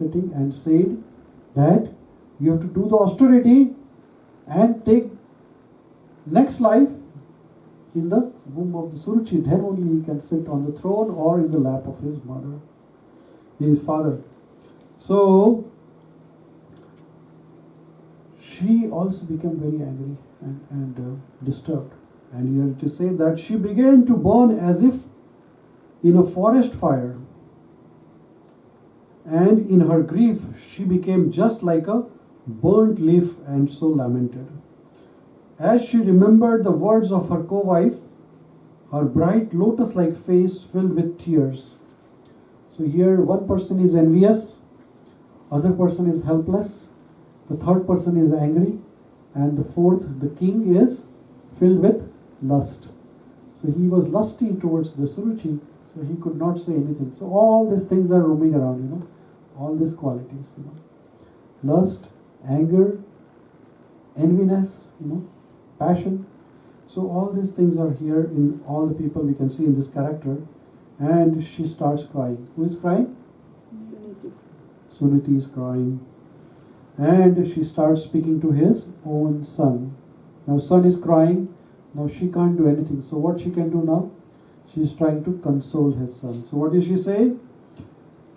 sitting and said that you have to do the austerity and take next life in the womb of the Suruchi. Then only he can sit on the throne or in the lap of his mother, his father. So she also became very angry and disturbed. And you have to say that she began to burn as if in a forest fire. And in her grief, she became just like a burnt leaf and so lamented. As she remembered the words of her co-wife, her bright lotus-like face filled with tears. So here one person is envious, other person is helpless, the third person is angry, and the fourth, the king, is filled with lust. So he was lusty towards the Suruchi, so he could not say anything. So all these things are roaming around, all these qualities, lust, anger, enviness, passion. So all these things are here in all the people we can see in this character. And she starts crying. Who is crying? Suniti. Suniti is crying. And she starts speaking to his own son. Now son is crying. Now she can't do anything. So what she can do now? She is trying to console his son. So what did she say?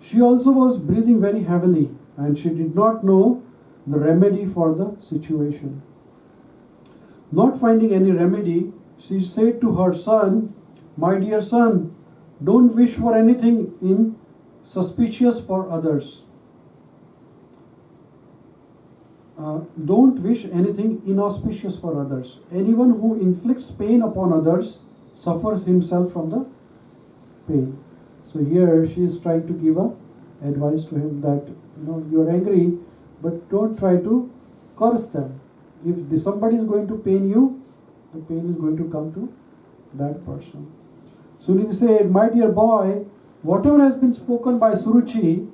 She also was breathing very heavily and she did not know the remedy for the situation. Not finding any remedy, she said to her son, "My dear son, don't wish for anything inauspicious for others. Don't wish anything inauspicious for others. Anyone who inflicts pain upon others suffers himself from the pain." So here she is trying to give advice to him that you are angry, but don't try to curse them. If somebody is going to pain you, the pain is going to come to that person. Suniti said, "My dear boy, whatever has been spoken by Suruchi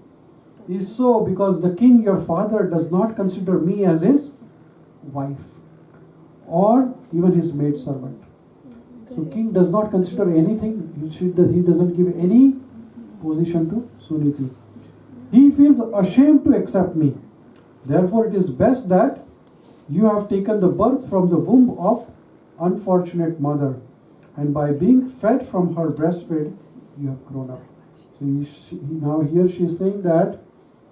is so because the king, your father, does not consider me as his wife or even his maidservant." So king does not consider anything. He doesn't give any position to Suniti. He feels ashamed to accept me. Therefore, it is best that you have taken the birth from the womb of unfortunate mother, and by being fed from her breastfeed, you have grown up. So now here she is saying that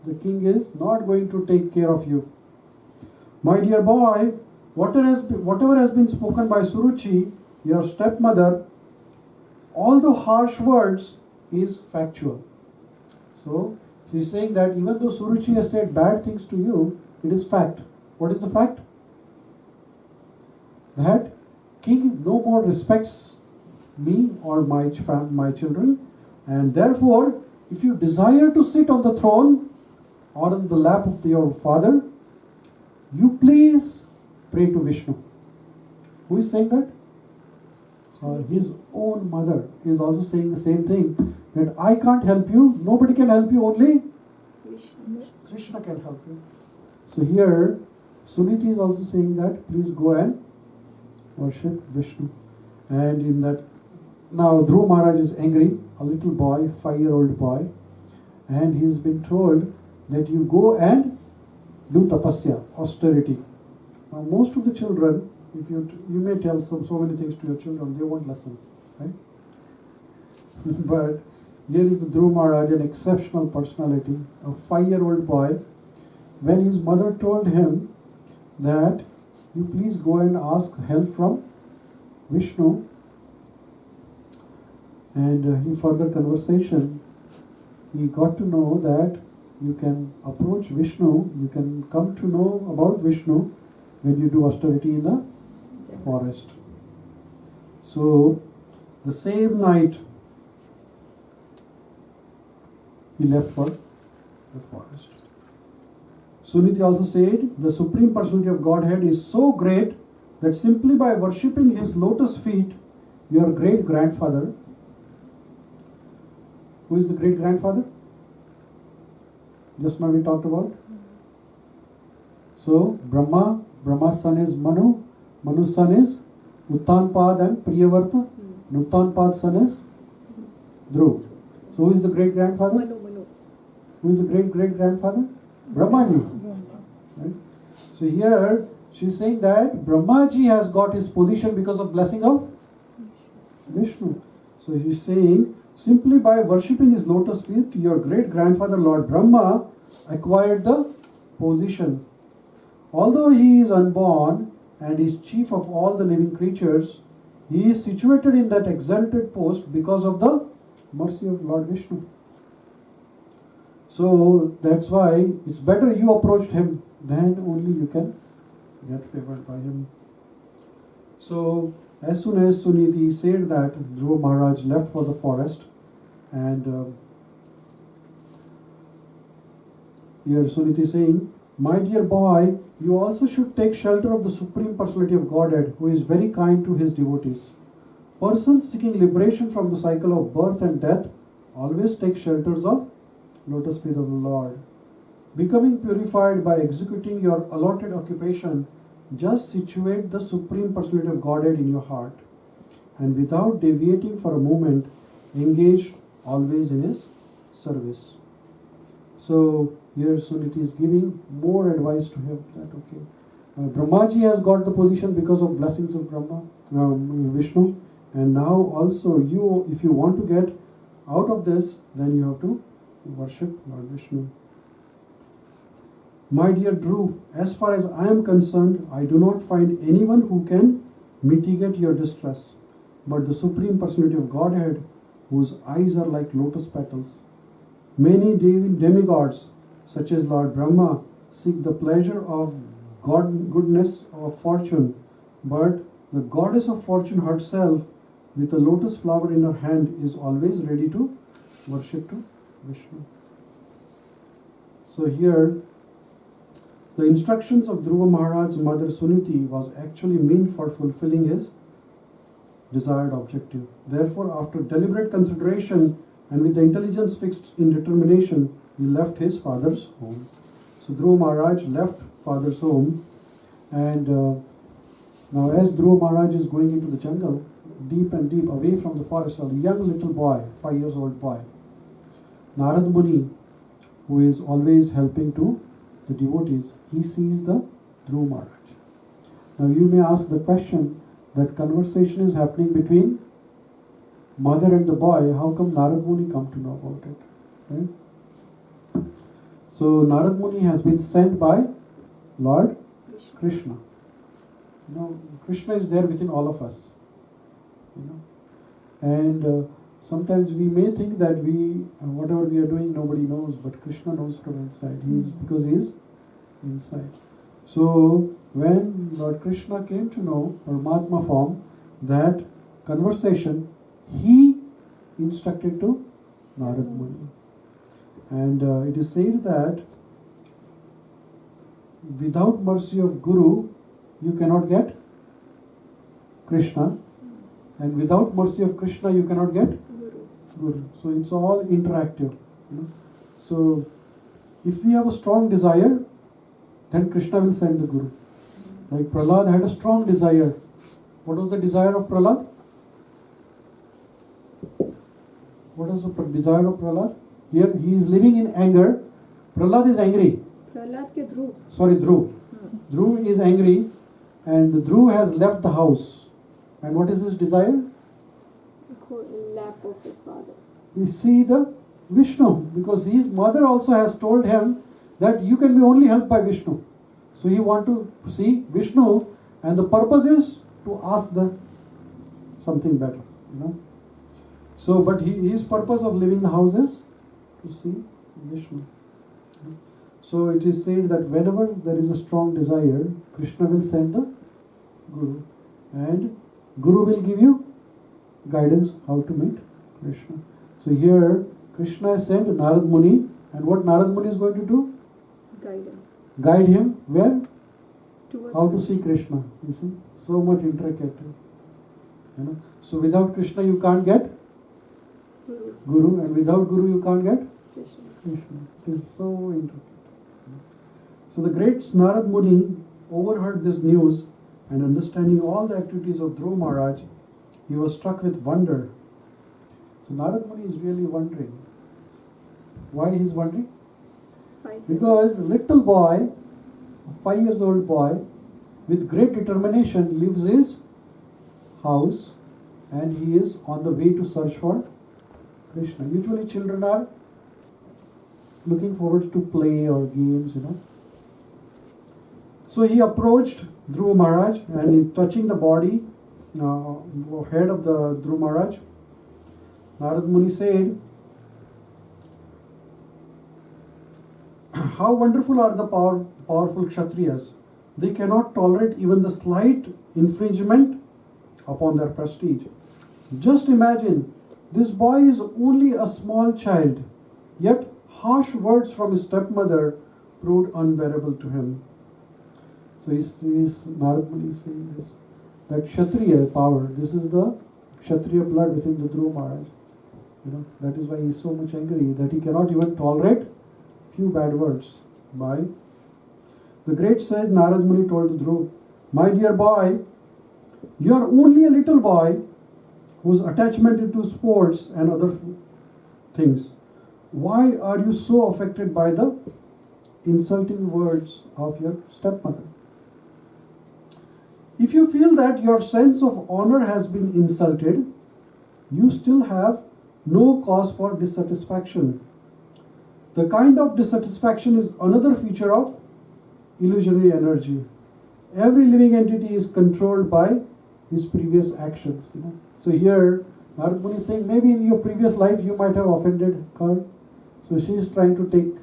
the king is not going to take care of you. "My dear boy, whatever has been spoken by Suruchi, your stepmother, although harsh words, is factual." So she is saying that even though Suruchi has said bad things to you, it is fact. What is the fact? That king no more respects me or my children, and therefore, if you desire to sit on the throne or on the lap of your father, you please pray to Vishnu. Who is saying that? His own mother is also saying the same thing, that I can't help you, nobody can help you, only Krishna can help you. So here Suniti is also saying that please go and worship Vishnu. And in that, now Dhruva Maharaj is angry, a little boy, 5-year-old boy, and he's been told that you go and do tapasya, austerity. Now most of the children, if you may tell so many things to your children, they won't listen, right? But here is the Dhruva Maharaj, an exceptional personality, a 5-year-old boy. When his mother told him that you please go and ask help from Vishnu, and in further conversation, he got to know that you can approach Vishnu, you can come to know about Vishnu when you do austerity in the forest. So, the same night, he left for the forest. Suniti also said, the Supreme Personality of Godhead is so great that simply by worshipping his lotus feet, your great-grandfather, who is the great-grandfather? Just now we talked about. So, Brahma's son is Manu, Manu's son is Uttanpad and Priyavarta, and Uttanpad's son is Dhruva. So, who is the great-grandfather? Manu. Who is the great-great-grandfather? Brahmaji. Right? So here she is saying that Brahmaji has got his position because of blessing of Vishnu. So she is saying, simply by worshipping his lotus feet, your great-grandfather Lord Brahma acquired the position. Although he is unborn and is chief of all the living creatures, he is situated in that exalted post because of the mercy of Lord Vishnu. So that's why it's better you approached him, then only you can get favored by him. So as soon as Suniti said that, Dhruva Maharaj left for the forest, and here Suniti is saying, my dear boy, you also should take shelter of the Supreme Personality of Godhead, who is very kind to his devotees. Persons seeking liberation from the cycle of birth and death always take shelters of lotus feet of the Lord. Becoming purified by executing your allotted occupation, just situate the Supreme Personality of Godhead in your heart, and without deviating for a moment, engage always in his service. So here Suniti is giving more advice to him that Brahmaji has got the position because of blessings of Vishnu, and now also you, if you want to get out of this, then you have to worship Lord Vishnu. My dear Dhruv, as far as I am concerned, I do not find anyone who can mitigate your distress, but the Supreme Personality of Godhead, whose eyes are like lotus petals. Many demigods, such as Lord Brahma, seek the pleasure of goodness of fortune, but the goddess of fortune herself, with a lotus flower in her hand, is always ready to worship to Vishnu. So here, the instructions of Dhruva Maharaj's mother Suniti was actually meant for fulfilling his desired objective. Therefore, after deliberate consideration and with the intelligence fixed in determination, he left his father's home. So Dhruva Maharaj left father's home, and now as Dhruva Maharaj is going into the jungle, deep and deep away from the forest, a young little boy, 5 years old boy, Narad Muni, who is always helping to the devotees, he sees the Dhruva Maharaj. Now you may ask the question, that conversation is happening between mother and the boy, how come Narad Muni come to know about it? Right? So Narad Muni has been sent by Lord Krishna. You know, Krishna is there within all of us. You know, and sometimes we may think that whatever we are doing, nobody knows, but Krishna knows from inside. Because he is inside. So when Lord Krishna came to know Paramatma form, that conversation, he instructed to Narad Muni. And it is said that without mercy of Guru, you cannot get Krishna, and without mercy of Krishna, you cannot get Guru. So it's all interactive. You know? So if we have a strong desire, then Krishna will send the Guru. Like Prahlad had a strong desire. What was the desire of Prahlad? What is the desire of Prahlad? Here he is living in anger. Prahlad is angry. Prahlad ke Dhruv. Sorry, Dhruv. Dhruv is angry, and Dhruv has left the house. And what is his desire? Lap of his father. You see the Vishnu, because his mother also has told him that you can be only helped by Vishnu. So he want to see Vishnu, and the purpose is to ask the something better, you know. So, but his purpose of leaving the house is to see Vishnu. So it is said that whenever there is a strong desire, Krishna will send the Guru, and Guru will give you guidance how to meet Krishna. So here Krishna has sent Narad Muni, and what Narad Muni is going to do? Guide him where? Towards how to see Krishna. You see, so much intricate. You know? So without Krishna you can't get Guru, and without Guru you can't get Krishna. It is so intricate. So the great Narad Muni overheard this news, and understanding all the activities of Dhruva Maharaj, he was struck with wonder. So Narad Muni is really wondering. Why he is wondering? Because little boy, 5 years old boy, with great determination leaves his house and he is on the way to search for Krishna. Usually children are looking forward to play or games, So he approached Dhruva Maharaj and he touching the body, head of the Dhruva Maharaj. Narad Muni said, how wonderful are the powerful Kshatriyas. They cannot tolerate even the slight infringement upon their prestige. Just imagine, this boy is only a small child, yet harsh words from his stepmother proved unbearable to him. So he sees Narad Muni saying this, that Kshatriya power, this is the Kshatriya blood within the Dhruva Maharaj. That is why he is so much angry that he cannot even tolerate few bad words. By the great sage Narad Muni told the Dhruva, my dear boy, you are only a little boy whose attachment to sports and other things. Why are you so affected by the insulting words of your stepmother? If you feel that your sense of honor has been insulted, you still have no cause for dissatisfaction. The kind of dissatisfaction is another feature of illusionary energy. Every living entity is controlled by his previous actions. So here, Narad Muni is saying, maybe in your previous life you might have offended her. So she is trying to take,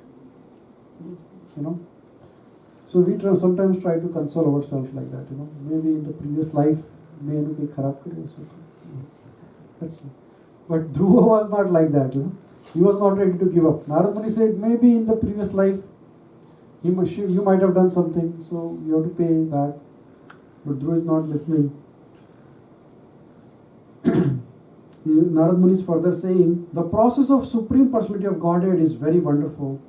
So we sometimes try to console ourselves like that, Maybe in the previous life, that's it. But Dhruva was not like that, He was not ready to give up. Narad Muni said, maybe in the previous life, you might have done something, so you have to pay back. But Dhruva is not listening. Narad Muni is further saying, the process of Supreme Personality of Godhead is very wonderful.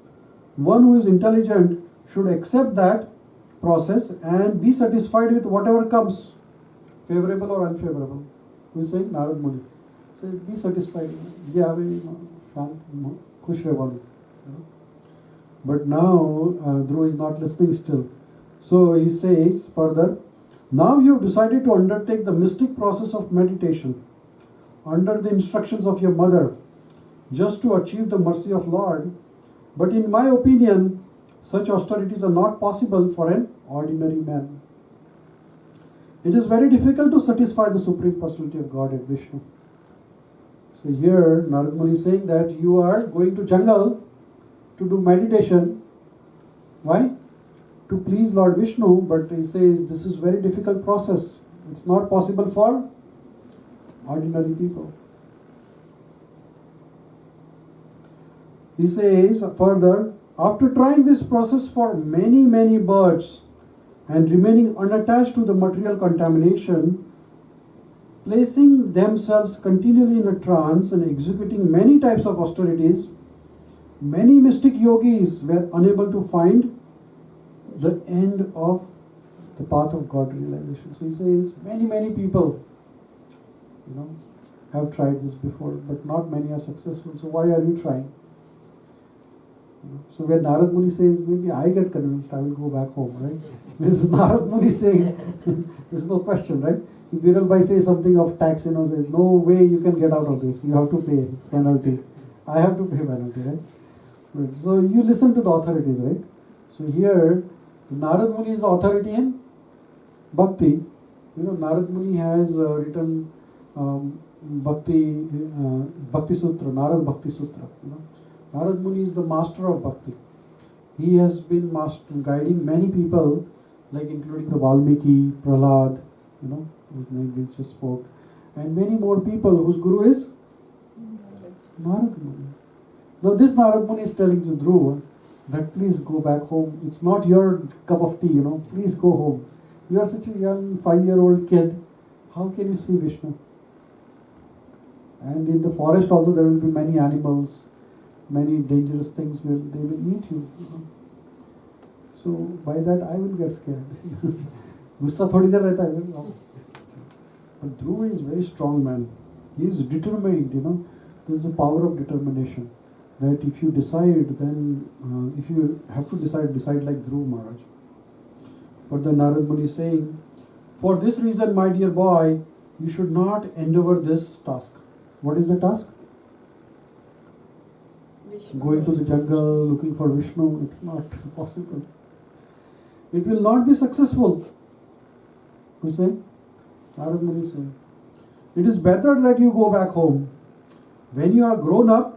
One who is intelligent should accept that process and be satisfied with whatever comes, favorable or unfavorable. Who is saying? Narad Muni. Say, be satisfied. But now Dhruva is not listening still. So he says further, now you have decided to undertake the mystic process of meditation under the instructions of your mother, just to achieve the mercy of Lord. But in my opinion, such austerities are not possible for an ordinary man. It is very difficult to satisfy the Supreme Personality of Godhead, Vishnu. So here Narad Muni is saying that you are going to jungle to do meditation. Why? To please Lord Vishnu, but he says this is very difficult process. It's not possible for ordinary people. He says further, after trying this process for many births and remaining unattached to the material contamination, placing themselves continually in a trance and executing many types of austerities, many mystic yogis were unable to find the end of the path of God realization. So he says many people have tried this before, but not many are successful. So why are you trying? So when Narad Muni says, maybe I get convinced, I will go back home, right? Because Narad Muni saying, there's no question, right? If Viral Bhai says something of tax, says, no way you can get out of this. You have to pay penalty. I have to pay penalty, right? So you listen to the authorities, right? So here, Narad Muni is authority in Bhakti. Narad Muni has written Bhakti Sutra, Narad Bhakti Sutra. Narad Muni is the master of Bhakti. He has been guiding many people, like including the Valmiki, Prahlad, whose name we just spoke, and many more people whose guru is Narad Muni. Now this Narad Muni is telling to Dhruva that please go back home. It's not your cup of tea, Please go home. You are such a young 5-year-old kid. How can you see Vishnu? And in the forest also there will be many animals, many dangerous things they will eat you. So by that I will get scared. Gussa thodi der rehta hai. But Dhruva is very strong man. He is determined, There is a power of determination. that if you decide, then if you have to decide like Dhruva Maharaj. Further, Narad Muni is saying, for this reason, my dear boy, you should not endeavor this task. What is the task? Vishnu. Going to the jungle, looking for Vishnu, it's not possible. It will not be successful. Who's saying? Narad Muni is saying. It is better that you go back home. When you are grown up,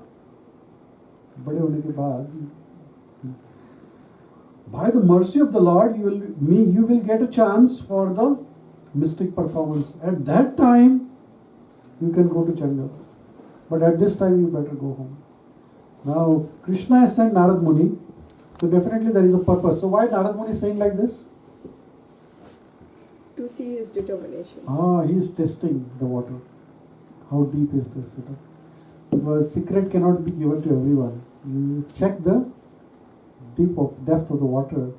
बड़े होने के बाद, by the mercy of the Lord, you will get a chance for the mystic performance. At that time, you can go to jungle. But at this time, you better go home. Now, Krishna has sent Narad Muni, so definitely there is a purpose. So why Narad Muni is saying like this? To see his determination. He is testing the water. How deep is this? Because secret cannot be given to everyone. You check the depth of the water,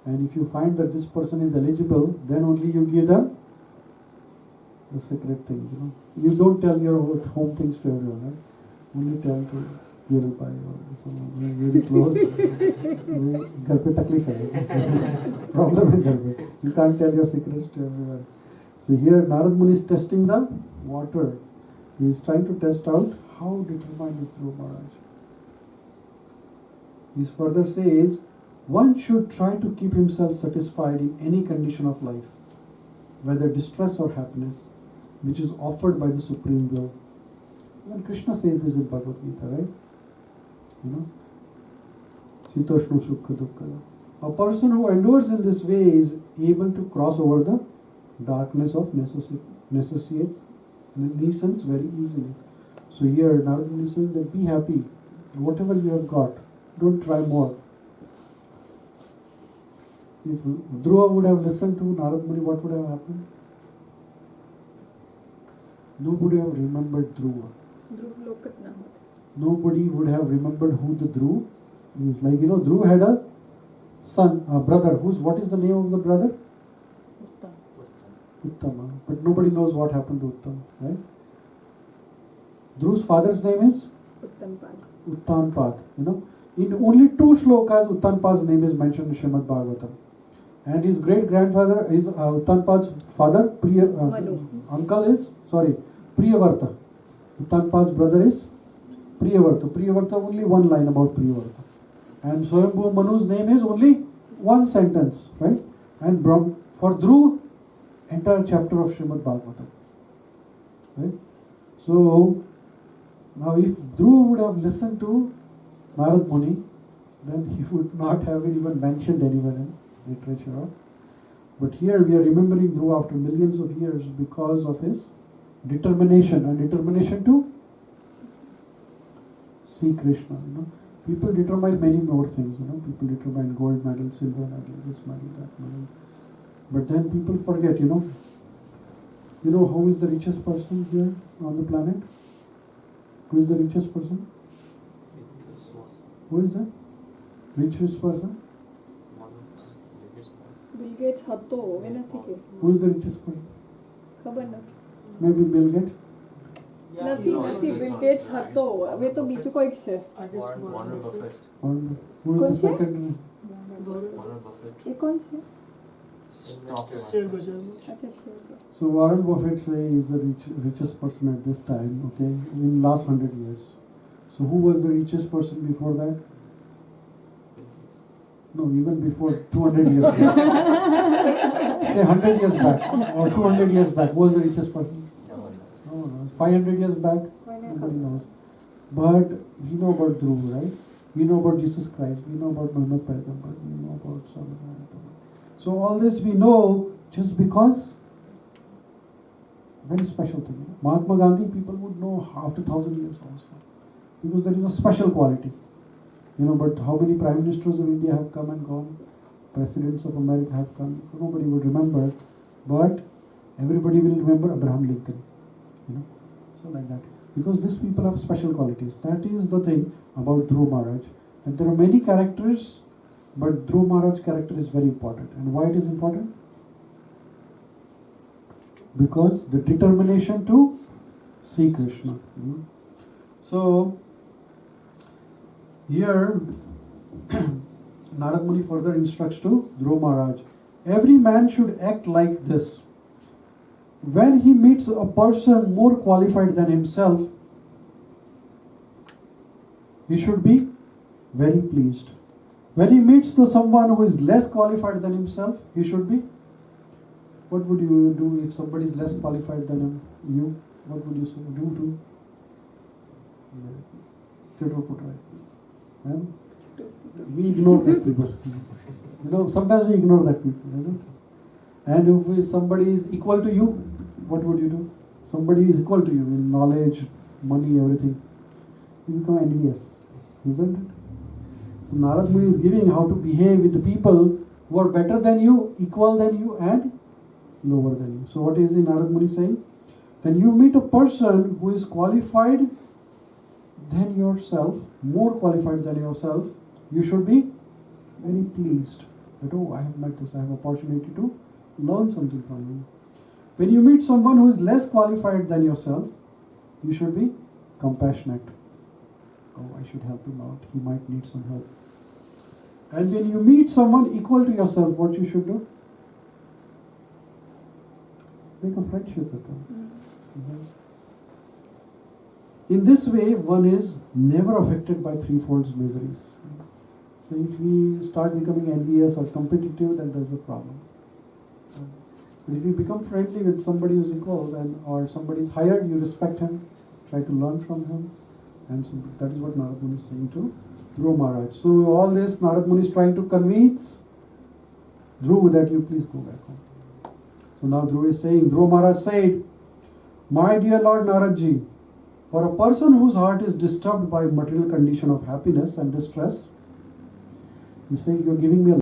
and if you find that this person is eligible, then only you give them the secret thing. You don't tell your home things to everyone, right? Only tell to Purify or someone very close. घर पे तकलीफ है. Problem है घर पे. You can't tell your secrets to everyone. So here Narad Muni is testing the water. He is trying to test out how determined is Dhruva Maharaj. He further says, one should try to keep himself satisfied in any condition of life, whether distress or happiness, which is offered by the Supreme Will. Even Krishna says this in Bhagavad Gita, right? Sitoshnu Sukha Dukkha. A person who endures in this way is able to cross over the darkness of necessity very easily. So here Narad Muni is saying that be happy, whatever you have got, don't try more. If Dhruva would have listened to Narad Muni, what would have happened? Nobody would have remembered Dhruva. Nobody would have remembered who the Dhruva is. Like, Dhruva had a son, a brother. What is the name of the brother? Uttama. But nobody knows what happened to Uttama, right? Dhruva's father's name is? Uttanpad. In only 2 shlokas, Uttanpad's name is mentioned in Srimad Bhagavatam. And his great-grandfather is Uttanpad's father, uncle is, Priyavarta. Uttanpad's brother is Priyavarta. Priyavarta, only one line about Priyavarta. And Swayambhu Manu's name is only one sentence, right? And for Dhruva, entire chapter of Srimad Bhagavatam. Right? So, now if Dhruva would have listened to Narad Muni, then he would not have even mentioned anyone in literature. But here we are remembering Dhruva after millions of years because of his determination to see Krishna. People determine many more things. People determine gold medal, silver medal, this medal, that medal. But then people forget. Who is the richest person here on the planet? Who is the richest person? Who is that? Richest person? Bill Gates હતો એ નથી કે Who is the richest person? ખબર નથી. Maybe Bill Gates? નથી Bill Gates હતો હવે તો બીજું કોઈક છે. Warren Buffett. Who is કોણ the છે? second? Warren Buffett. એ કોણ છે? Stock market. અચ્છા share. So Warren Buffett is the richest person at this time, okay, in last 100 years. So who was the richest person before that? No, even before 200 years back. Say 100 years back or 200 years back, who was the richest person? No, 500 years back, nobody knows. But we know about Dhruva, right? We know about Jesus Christ, we know about Muhammad Paigambar, we know about Solomon. So all this we know just because very special thing. Mahatma Gandhi, people would know after 1,000 years also. Because there is a special quality. But how many prime ministers of India have come and gone? Presidents of America have come. Nobody would remember. But everybody will remember Abraham Lincoln. So like that. Because these people have special qualities. That is the thing about Dhruva Maharaj. And there are many characters, but Dhruva Maharaj's character is very important. And why it is important? Because the determination to see Krishna. So, Here, Narad Muni further instructs to Dhruva Maharaj, every man should act like this. When he meets a person more qualified than himself, he should be very pleased. When he meets to someone who is less qualified than himself, he should be. What would you do if somebody is less qualified than you? What would you say? Do? We ignore that people. Sometimes we ignore that people. And if somebody is equal to you, what would you do? Somebody is equal to you in knowledge, money, everything. You become envious, isn't it? So Narad Muni is giving how to behave with the people who are better than you, equal than you, and lower than you. So what is the Narad Muni saying? When you meet a person who is qualified than yourself, more qualified than yourself, you should be very pleased that, oh, I have met this, I have opportunity to learn something from him. When you meet someone who is less qualified than yourself, you should be compassionate. Oh, I should help him out, he might need some help. And when you meet someone equal to yourself, what you should do? Make a friendship with them. In this way, one is never affected by threefold miseries. So if we start becoming envious or competitive, then there's a problem. But if you become friendly with somebody who's equal, or somebody is higher, you respect him, try to learn from him, and so that is what Narad Muni is saying to Dhruva Maharaj. So all this Narad Muni is trying to convince Dhruva that you please go back home. So now Dhruva is saying, Dhruva Maharaj said, my dear Lord Naradji, for a person whose heart is disturbed by material condition of happiness and distress, you say you're giving me a